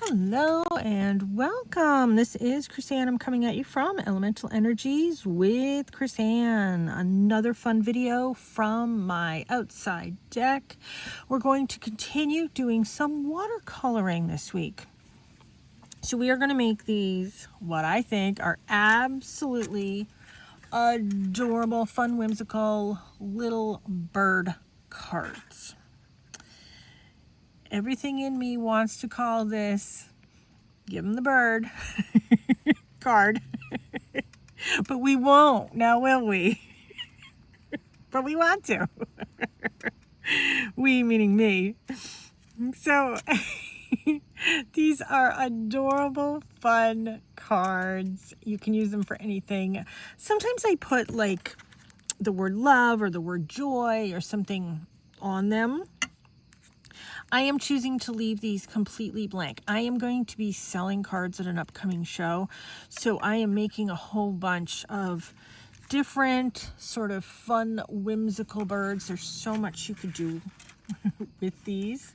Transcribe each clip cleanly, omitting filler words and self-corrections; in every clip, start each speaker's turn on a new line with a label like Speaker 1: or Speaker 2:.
Speaker 1: Hello and welcome. This is Chris-Ann. I'm coming at you from Elemental Energies with Chris-Ann. Another fun video from my outside deck. We're going to continue doing some watercoloring this week. So we are going to make these, what I think are absolutely adorable, fun, whimsical little bird cards. Everything in me wants to call this give him the bird card, but we won't now, will we? But we want to. We meaning me. So these are adorable, fun cards. You can use them for anything. Sometimes I put like the word love or the word joy or something on them. I am choosing to leave these completely blank. I am going to be selling cards at an upcoming show, so I am making a whole bunch of different sort of fun, whimsical birds. There's so much you could do with these,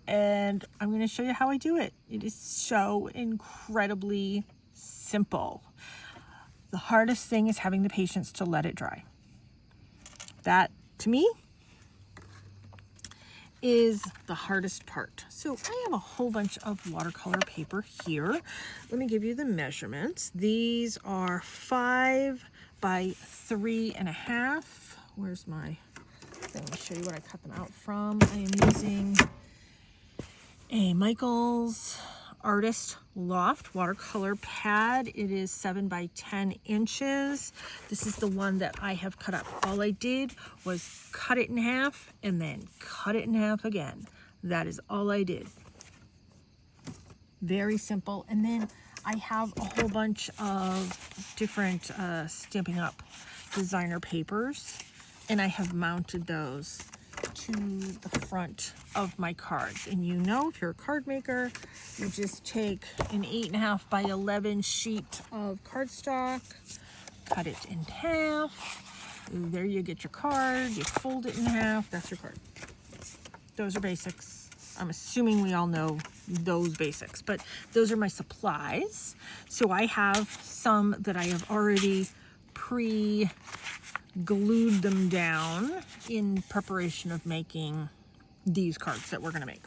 Speaker 1: and I'm going to show you how I do it. It is so incredibly simple. The hardest thing is having the patience to let it dry. That, to me, is the hardest part. So I have a whole bunch of watercolor paper here. Let me give you the measurements. These are 5 by 3.5. Where's my thing? Let me show you what I cut them out from. I am using a Michaels Artist Loft watercolor pad. It is 7 by 10 inches. This is the one that I have cut up. All I did was cut it in half and then cut it in half again. That is all I did. Very simple. And then I have a whole bunch of different Stampin' Up! Designer papers, and I have mounted those to the front of my cards. And you know, if you're a card maker, you just take an 8.5 by 11 sheet of cardstock, cut it in half. There you get your card. You fold it in half. That's your card. Those are basics. I'm assuming we all know those basics, but those are my supplies. So I have some that I have already glued them down in preparation of making these cards that we're going to make.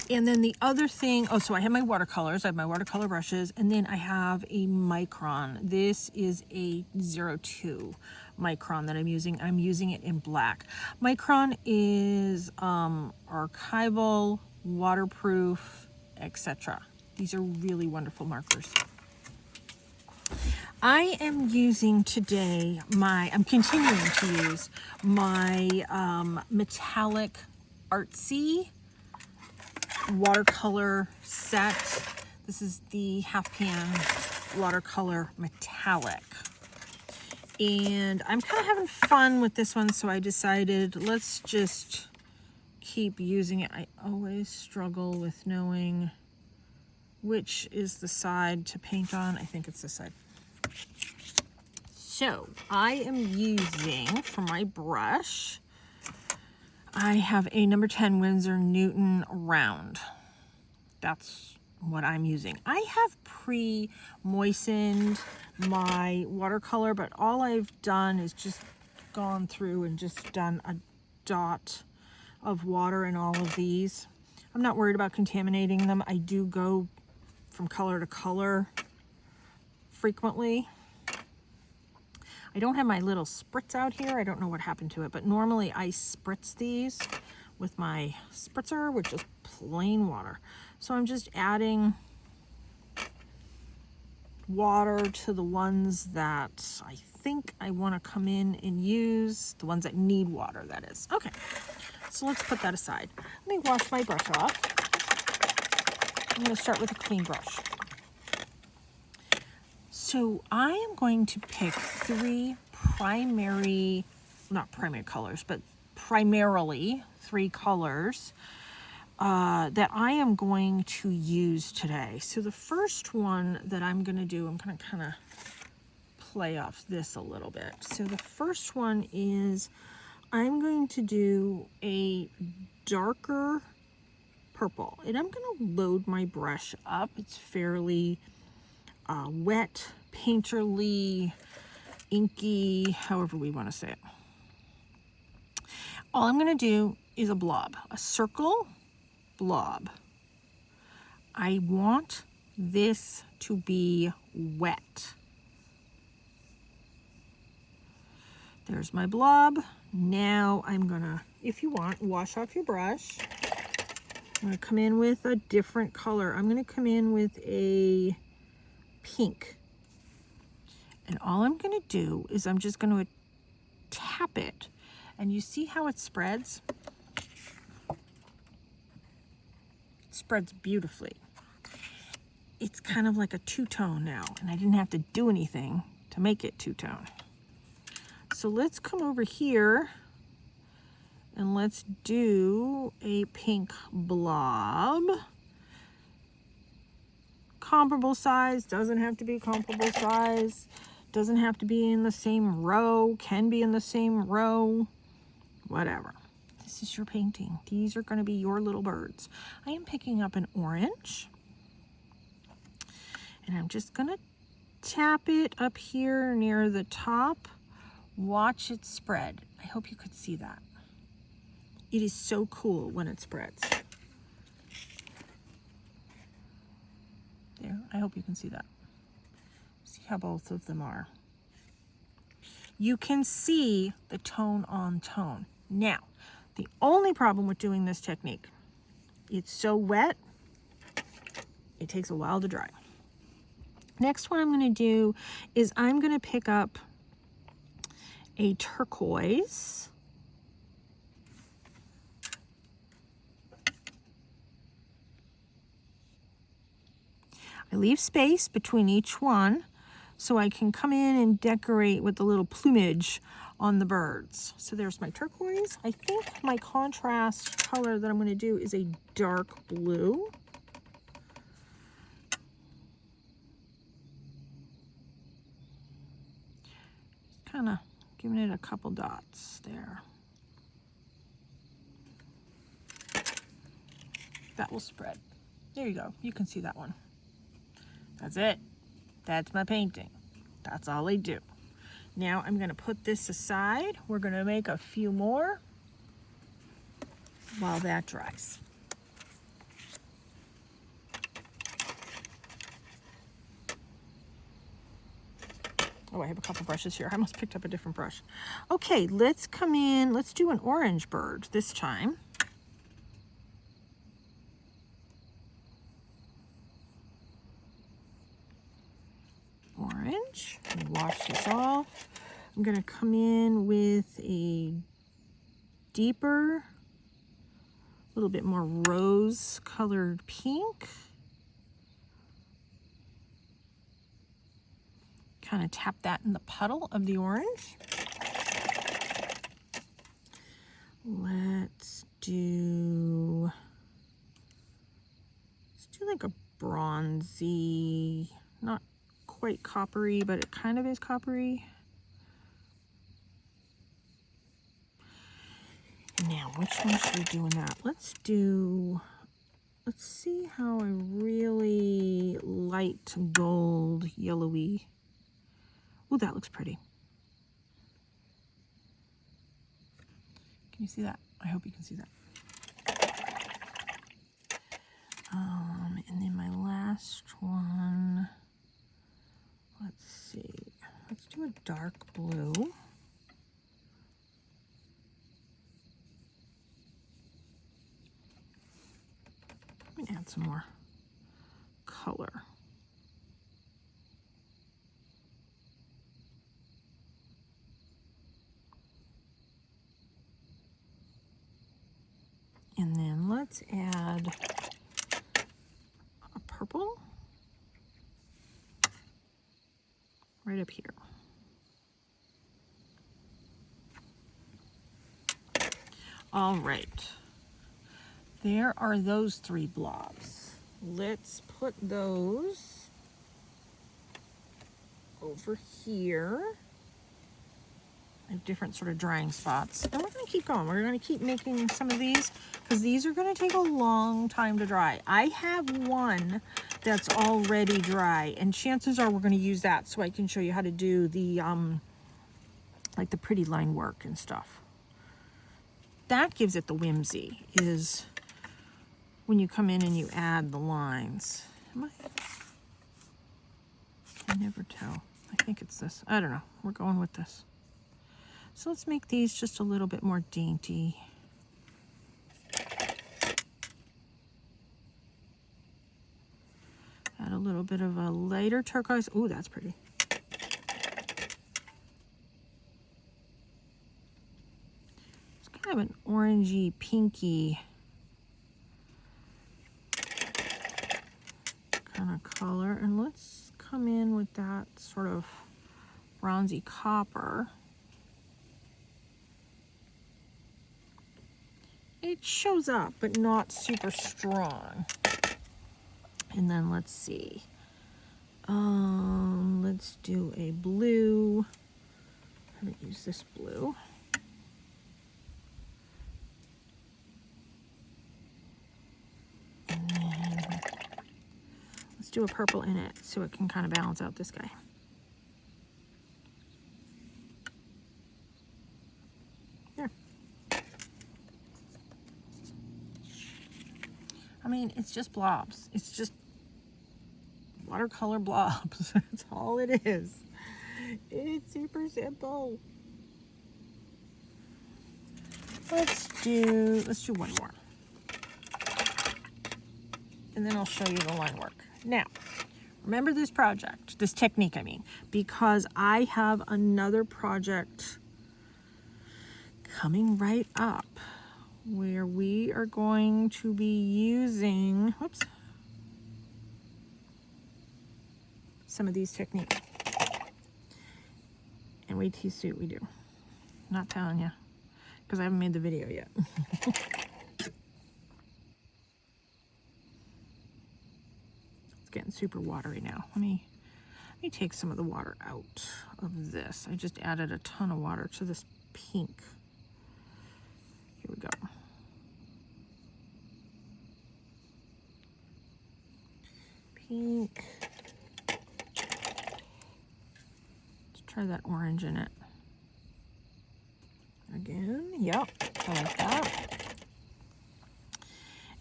Speaker 1: And then the other thing, so I have my watercolors, I have my watercolor brushes, and then I have a micron. This is a 02 micron that I'm using. I'm using it in black. Micron is archival, waterproof, etc. These are really wonderful markers. I am using today I'm continuing to use my metallic artsy watercolor set. This is the half pan watercolor metallic. And I'm kind of having fun with this one, so I decided let's just keep using it. I always struggle with knowing which is the side to paint on. I think it's this side. So I am using, for my brush, I have a number 10 Winsor Newton round. That's what I'm using. I have pre-moistened my watercolor, but all I've done is just gone through and just done a dot of water in all of these. I'm not worried about contaminating them. I do go from color to color frequently. I don't have my little spritz out here. I don't know what happened to it, but normally I spritz these with my spritzer, which is plain water. So I'm just adding water to the ones that I think I want to come in and use, the ones that need water, that is. Okay, so let's put that aside. Let me wash my brush off. I'm going to start with a clean brush. So I am going to pick 3 primarily 3 colors that I am going to use today. So the first one that I'm going to do, I'm going to kind of play off this a little bit. So the first one is I'm going to do a darker purple. And I'm going to load my brush up. It's fairly wet, painterly, inky, however we want to say it. All I'm going to do is a blob, a circle blob. I want this to be wet. There's my blob. Now I'm gonna, if you want, wash off your brush. I'm gonna come in with a different color. I'm gonna come in with a pink. And all I'm gonna do is I'm just gonna tap it. And you see how it spreads? It spreads beautifully. It's kind of like a two-tone now, and I didn't have to do anything to make it two-tone. So let's come over here and let's do a pink blob. Comparable size, doesn't have to be comparable size, doesn't have to be in the same row, can be in the same row, whatever. This is your painting. These are going to be your little birds. I am picking up an orange, and I'm just going to tap it up here near the top. Watch it spread. I hope you could see that. It is so cool when it spreads. There, I hope you can see that. See how both of them are. You can see the tone on tone. Now, the only problem with doing this technique, it's so wet, it takes a while to dry. Next, what I'm going to do is I'm going to pick up a turquoise. I leave space between each one so I can come in and decorate with the little plumage on the birds. So there's my turquoise. I think my contrast color that I'm going to do is a dark blue. Kind of giving it a couple dots there. That will spread. There you go. You can see that one. That's it. That's my painting. That's all I do. Now I'm going to put this aside. We're going to make a few more while that dries. Oh, I have a couple brushes here. I almost picked up a different brush. Okay, let's come in. Let's do an orange bird this time. Orange. Wash this off. I'm going to come in with a deeper, a little bit more rose colored pink. Kind of tap that in the puddle of the orange. Let's do like a bronzy, not quite coppery, but it kind of is coppery. Now, which one should we do in that? Let's see how a really light gold, yellowy. Oh, that looks pretty. Can you see that? I hope you can see that. And then my last one, let's see. Let's do a dark blue. Let me add some more color. And then let's add a purple right up here. All right. There are those three blobs. Let's put those over here. different sort of drying spots. And we're going to keep going. We're going to keep making some of these because these are going to take a long time to dry. I have one that's already dry, and chances are we're going to use that so I can show you how to do the like the pretty line work and stuff. That gives it the whimsy, is when you come in and you add the lines. I never tell. I think it's this. I don't know. We're going with this. So let's make these just a little bit more dainty. Add a little bit of a lighter turquoise. Ooh, that's pretty. It's kind of an orangey, pinky kind of color. And let's come in with that sort of bronzy copper. It shows up, but not super strong. And then let's see. Let's do a blue. I'm gonna use this blue. And then let's do a purple in it so it can kind of balance out this guy. I mean, it's just blobs. It's just watercolor blobs. That's all it is. It's super simple. Let's do one more. And then I'll show you the line work. Now, remember this project, this technique, I mean, because I have another project coming right up where we are going to be using, whoops, some of these techniques. And wait till you see what we do. Not telling you, because I haven't made the video yet. It's getting super watery now. Let me take some of the water out of this. I just added a ton of water to this pink. Here we go. Pink. Let's try that orange in it. Again, yep, I like that.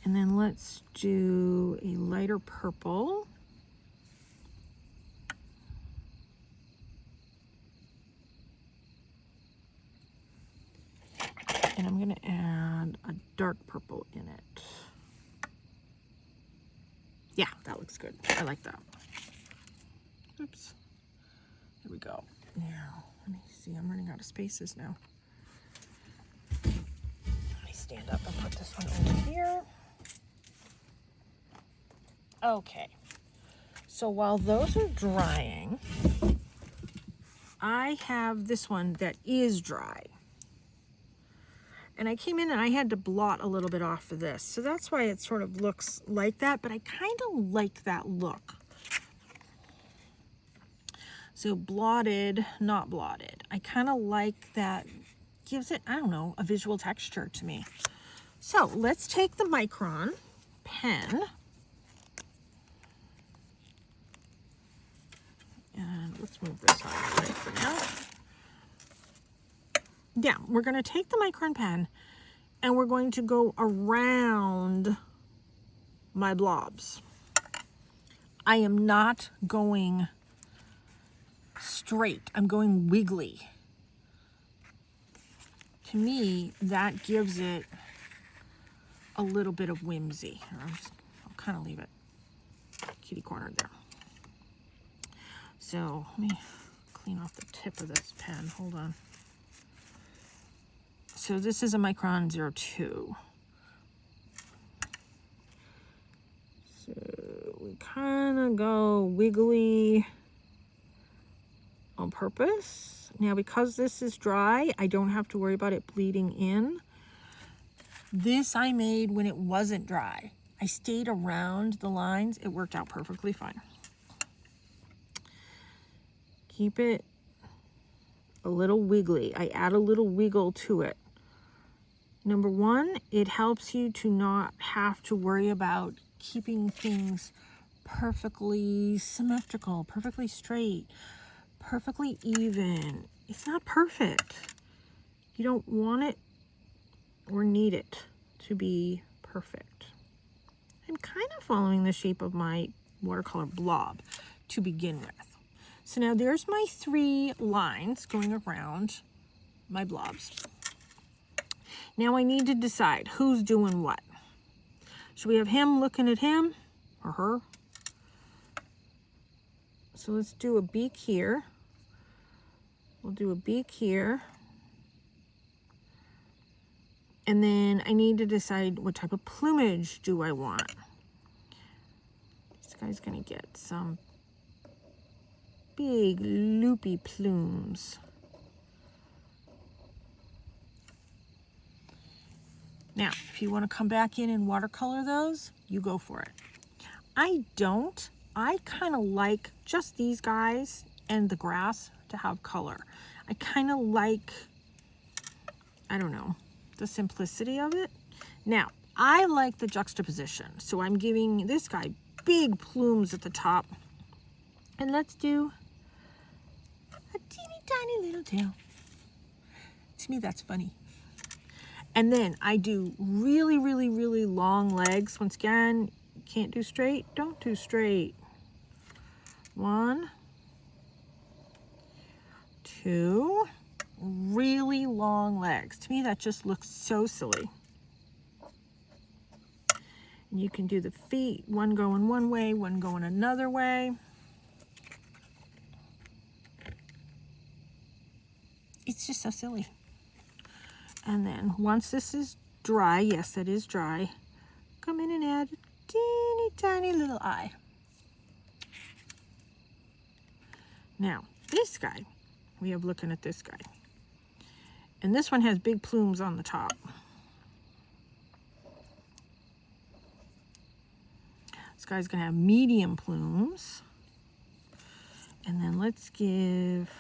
Speaker 1: And then let's do a lighter purple. And I'm going to add a dark purple in it. Yeah, that looks good. I like that. Oops. Here we go. Now, let me see. I'm running out of spaces now. Let me stand up and put this one over here. Okay. So while those are drying, I have this one that is dry. And I came in and I had to blot a little bit off of this. So that's why it sort of looks like that, but I kind of like that look. So blotted, not blotted. I kind of like that, gives it, I don't know, a visual texture to me. So let's take the Micron pen. And let's move this out of the way for now. Yeah, we're going to take the Micron pen and we're going to go around my blobs. I am not going straight. I'm going wiggly. To me, that gives it a little bit of whimsy. I'll kind of leave it kitty cornered there. So let me clean off the tip of this pen. Hold on. So this is a Micron 02. So we kind of go wiggly on purpose. Now, because this is dry, I don't have to worry about it bleeding in. This I made when it wasn't dry. I stayed around the lines. It worked out perfectly fine. Keep it a little wiggly. I add a little wiggle to it. Number one, it helps you to not have to worry about keeping things perfectly symmetrical, perfectly straight, perfectly even. It's not perfect. You don't want it or need it to be perfect. I'm kind of following the shape of my watercolor blob to begin with. So now there's my 3 lines going around my blobs. Now I need to decide who's doing what. Should we have him looking at him or her? So let's do a beak here. We'll do a beak here. And then I need to decide what type of plumage do I want. This guy's gonna get some big loopy plumes. Now, if you want to come back in and watercolor those, you go for it. I don't. I kind of like just these guys and the grass to have color. I kind of like, I don't know, the simplicity of it. Now, I like the juxtaposition. So I'm giving this guy big plumes at the top. And let's do a teeny tiny little tail. To me, that's funny. And then I do really, really, really long legs. Once again, can't do straight, don't do straight. 1, 2, really long legs. To me, that just looks so silly. And you can do the feet, one going one way, one going another way. It's just so silly. And then once this is dry, yes, it is dry, come in and add a teeny tiny little eye. Now, this guy, we have looking at this guy. And this one has big plumes on the top. This guy's gonna have medium plumes. And then let's give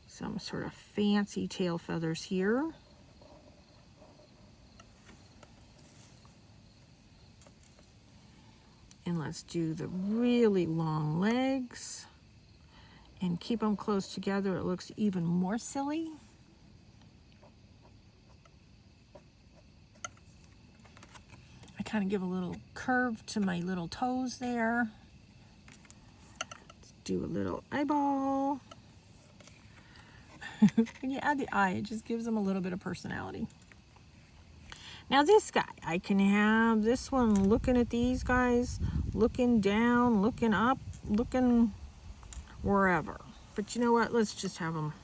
Speaker 1: some sort of fancy tail feathers here. And let's do the really long legs and keep them close together. It looks even more silly. I kind of give a little curve to my little toes there. Let's do a little eyeball. When you add the eye, it just gives them a little bit of personality. Now this guy, I can have this one looking at these guys, looking down, looking up, looking wherever. But you know what? Let's just have him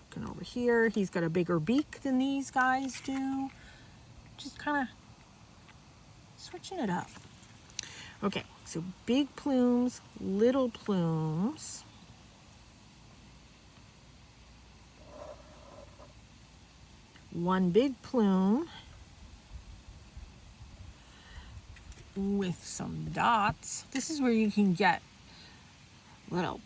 Speaker 1: looking over here. He's got a bigger beak than these guys do. Just kind of switching it up. Okay, so big plumes, little plumes. One big plume with some dots. This is where you can get little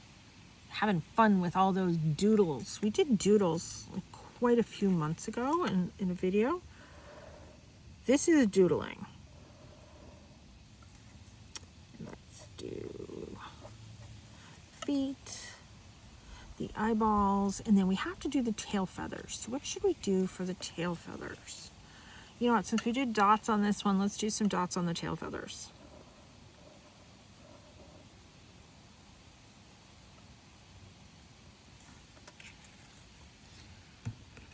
Speaker 1: having fun with all those doodles. We did doodles like quite a few months ago in a video. This is doodling. Let's do feet, the eyeballs, and then we have to do the tail feathers. So what should we do for the tail feathers? You know what, since we did dots on this one, let's do some dots on the tail feathers.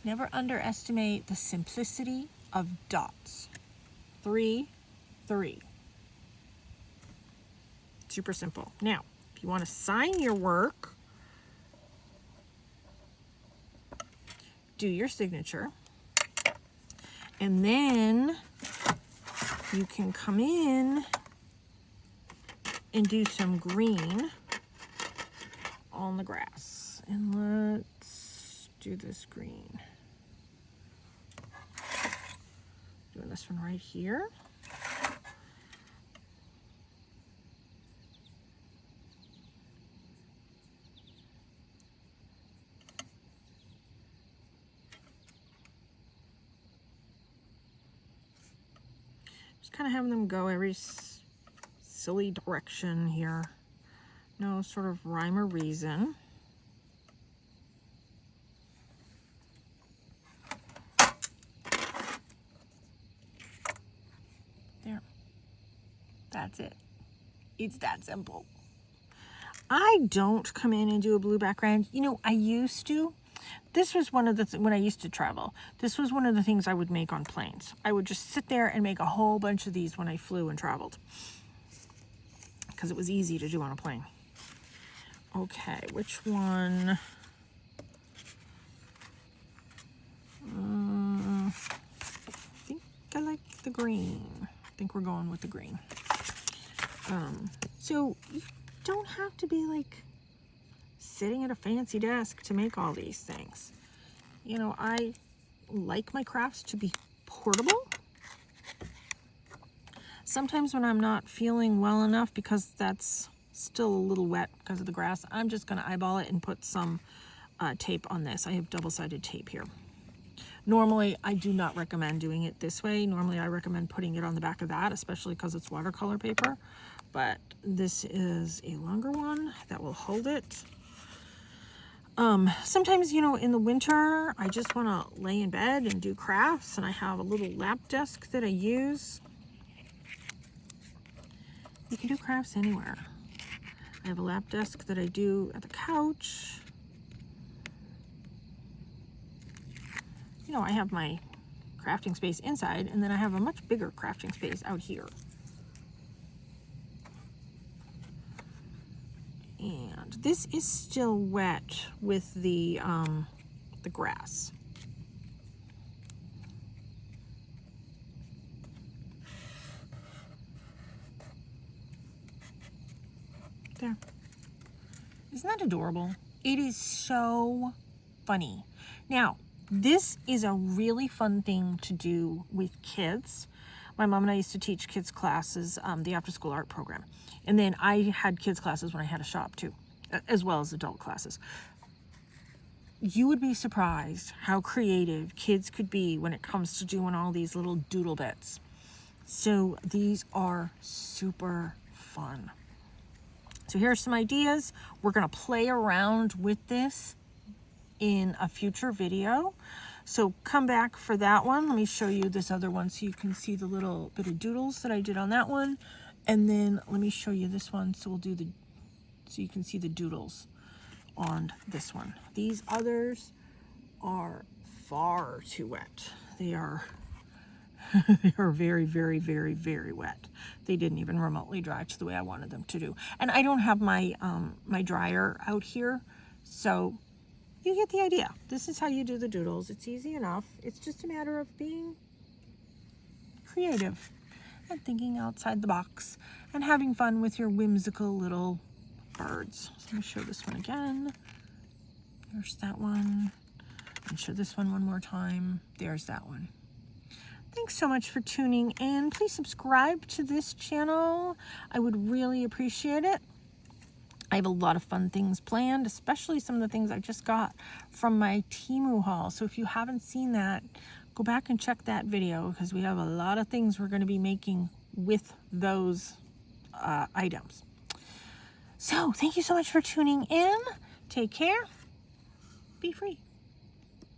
Speaker 1: Never underestimate the simplicity of dots. 3, 3. Super simple. Now, if you want to sign your work, do your signature, and then you can come in and do some green on the grass. And let's do this green. Doing this one right here. Just kind of having them go every silly direction here. No sort of rhyme or reason. There. That's it. It's that simple. I don't come in and do a blue background. You know, I used to. This was one of the, when I used to travel, this was one of the things I would make on planes. I would just sit there and make a whole bunch of these when I flew and traveled, because it was easy to do on a plane. Okay, which one? I think I like the green. I think we're going with the green. So you don't have to be like sitting at a fancy desk to make all these things. You know, I like my crafts to be portable. Sometimes when I'm not feeling well enough, because that's still a little wet because of the grass, I'm just going to eyeball it and put some tape on this. I have double-sided tape here. Normally, I do not recommend doing it this way. Normally, I recommend putting it on the back of that, especially because it's watercolor paper. But this is a longer one that will hold it. Sometimes, you know, in the winter, I just want to lay in bed and do crafts, and I have a little lap desk that I use. You can do crafts anywhere. I have a lap desk that I do at the couch. You know, I have my crafting space inside, and then I have a much bigger crafting space out here. And this is still wet with the grass. There. Isn't that adorable? It is so funny. Now, this is a really fun thing to do with kids. My mom and I used to teach kids classes, the after school art program. And then I had kids classes when I had a shop too, as well as adult classes. You would be surprised how creative kids could be when it comes to doing all these little doodle bits. So these are super fun. So here's some ideas. We're gonna play around with this in a future video. So come back for that one. Let me show you this other one so you can see the little bit of doodles that I did on that one. And then let me show you this one. So we'll do the, so you can see the doodles on this one. These others are far too wet. They are they are very, very, very, very wet. They didn't even remotely dry to the way I wanted them to do. And I don't have my my dryer out here, so you get the idea. This is how you do the doodles. It's easy enough. It's just a matter of being creative and thinking outside the box and having fun with your whimsical little birds. So let me show this one again. There's that one. And show this one more time. There's that one. Thanks so much for tuning in. Please subscribe to this channel. I would really appreciate it. I have a lot of fun things planned, especially some of the things I just got from my Temu haul. So if you haven't seen that, go back and check that video, because we have a lot of things we're going to be making with those items. So thank you so much for tuning in. Take care. Be free.